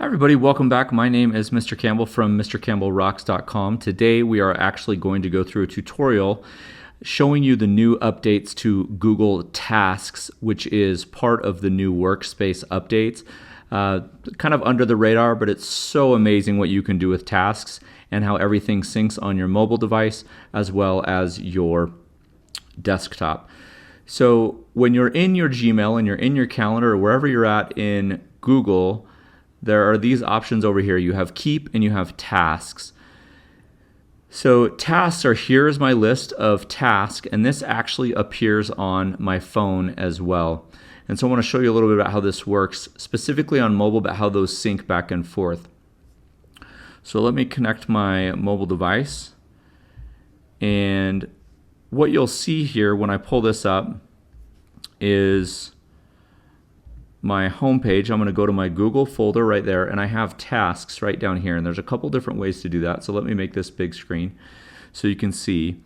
Hi everybody, welcome back. My name is Mr. Campbell from MrCampbellRocks.com. Today we are actually going to go through a tutorial showing you the new updates to Google Tasks, which is part of the new Workspace updates. Kind of under the radar, but it's so amazing what you can do with tasks and how everything syncs on your mobile device as well as your desktop. So when you're in your Gmail and you're in your calendar or wherever you're at in Google, there are these options over here. You have keep and you have tasks. So tasks are, here's my list of tasks, and this actually appears on my phone as well. And so I want to show you a little bit about how this works, specifically on mobile, but how those sync back and forth. So let me connect my mobile device. And what you'll see here when I pull this up is my home page. I'm going to go to my Google folder right there, and I have tasks right down here, and there's a couple different ways to do that. So let me make this big screen so you can see.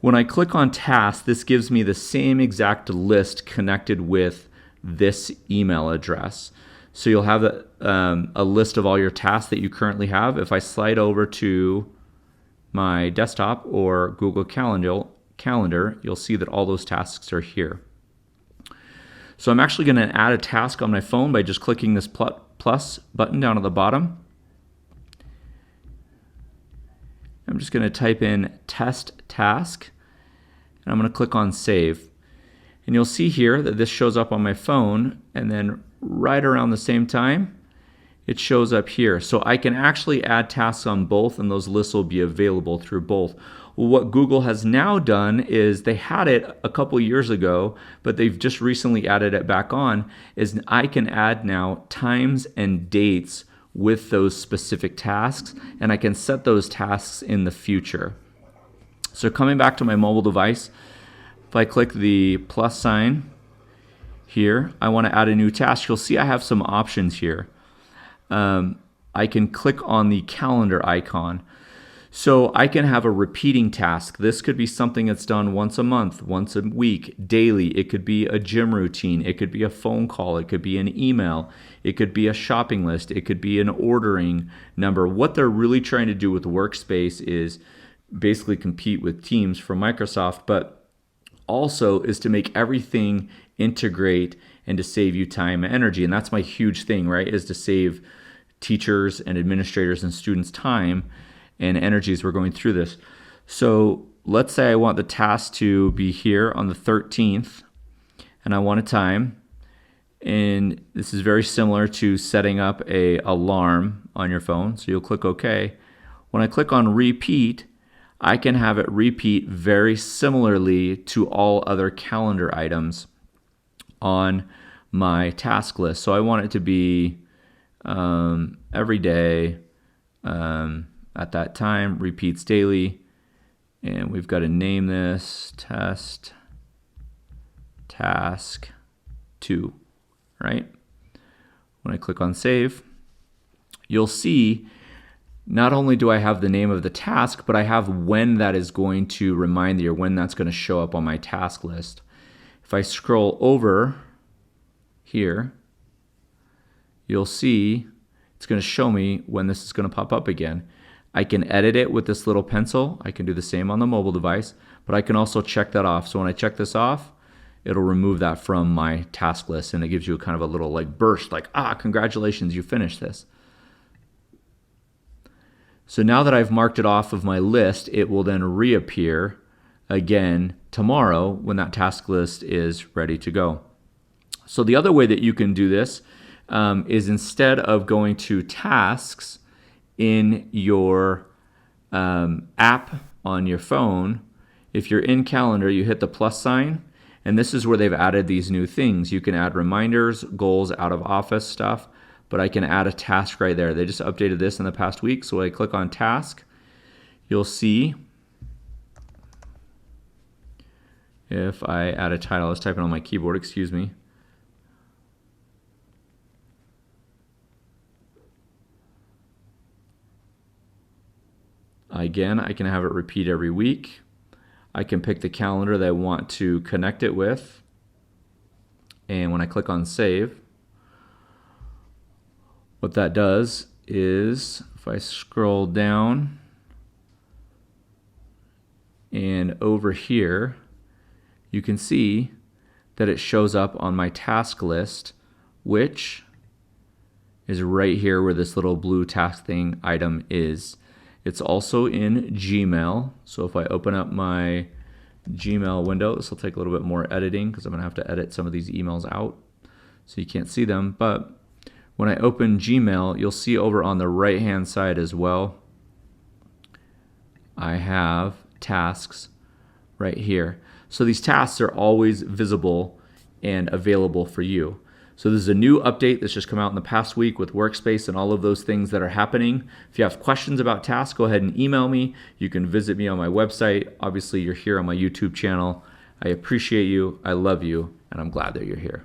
When I click on tasks, this gives me the same exact list connected with this email address. So you'll have a list of all your tasks that you currently have. If I slide over to my desktop or Google Calendar, you'll see that all those tasks are here. So I'm actually going to add a task on my phone by just clicking this plus button down at the bottom. I'm just going to type in test task, and I'm going to click on save. And you'll see here that this shows up on my phone, and then right around the same time, it shows up here. So I can actually add tasks on both, and those lists will be available through both. Well, what Google has now done is they had it a couple years ago, but they've just recently added it back on, is I can add now times and dates with those specific tasks, and I can set those tasks in the future. So coming back to my mobile device, if I click the plus sign here, I want to add a new task. You'll see I have some options here. I can click on the calendar icon. So I can have a repeating task. This could be something that's done once a month, once a week, daily. It could be a gym routine. It could be a phone call. It could be an email. It could be a shopping list. It could be an ordering number. What they're really trying to do with Workspace is basically compete with Teams from Microsoft, but also is to make everything integrate and to save you time and energy. And that's my huge thing, right, is to save teachers and administrators and students time and energy as we're going through this. So let's say I want the task to be here on the 13th, and I want a time. And this is very similar to setting up a alarm on your phone. So you'll click OK. When I click on repeat, I can have it repeat very similarly to all other calendar items on my task list. So I want it to be every day, at that time, repeats daily, and we've got to name this test task 2, right? When I click on save, you'll see not only do I have the name of the task, but I have when that is going to remind me, or when that's going to show up on my task list. If I scroll over here, you'll see it's going to show me when this is going to pop up again. I can edit it with this little pencil. I can do the same on the mobile device, but I can also check that off. So when I check this off, it'll remove that from my task list, and it gives you a kind of a little like burst, like, congratulations, you finished this. So now that I've marked it off of my list, it will then reappear again tomorrow when that task list is ready to go. So the other way that you can do this is instead of going to tasks in your app on your phone, if you're in calendar, you hit the plus sign, and this is where they've added these new things. You can add reminders, goals, out of office stuff, but I can add a task right there. They just updated this in the past week. So when I click on task, you'll see if I add a title, I was typing on my keyboard, excuse me. Again, I can have it repeat every week. I can pick the calendar that I want to connect it with. And when I click on save, what that does is, if I scroll down and over here, you can see that it shows up on my task list, which is right here where this little blue task thing item is. It's also in Gmail. So if I open up my Gmail window, this will take a little bit more editing because I'm going to have to edit some of these emails out so you can't see them. But when I open Gmail, you'll see over on the right hand side as well, I have tasks right here. So these tasks are always visible and available for you. So this is a new update that's just come out in the past week with Workspace and all of those things that are happening. If you have questions about tasks, go ahead and email me. You can visit me on my website. Obviously, you're here on my YouTube channel. I appreciate you. I love you. And I'm glad that you're here.